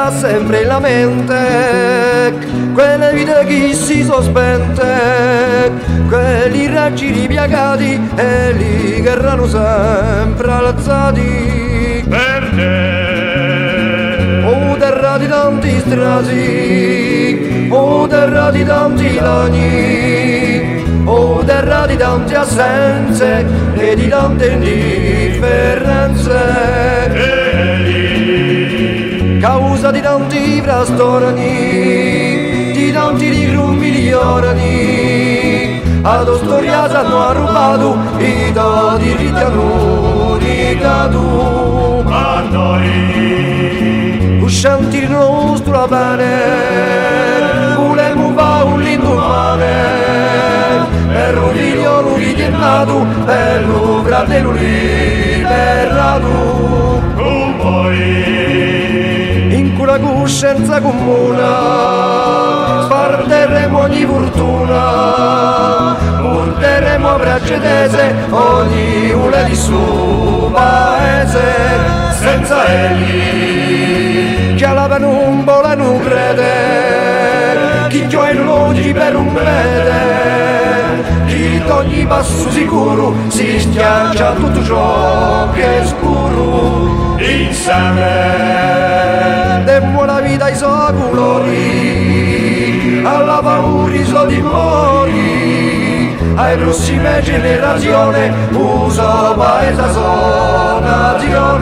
ha sempre la mente, quelle vite che si sono spente, quelli raggi ripiagati e li che erano sempre alzati. Per te, O terra di tanti strati, o terra di tanti lagni, o terra di tante assenze e di tante indifferenze, causa di tanti frastorni, di tanti rigrum migliorani, ad storia hanno rubato i tuoi diritti unicato. a noi, Uscenti il nostro bene, volemo fare un lindo male, per un figlio lui che è nato, per un fratello liberato. tu vuoi, In quella coscienza comune sparteremo ogni fortuna, porteremo a braccia tese ogni una di suo paese. Senza egli che alla penombola non crede, chi gioia l'oggi per un vede, chi ogni passo sicuro si schiaccia tutto ciò che è scuro. insieme, Demmo la vita ai suoi colori, alla paura i suoi timori, ai prossime generazioni, uso paese, nazione.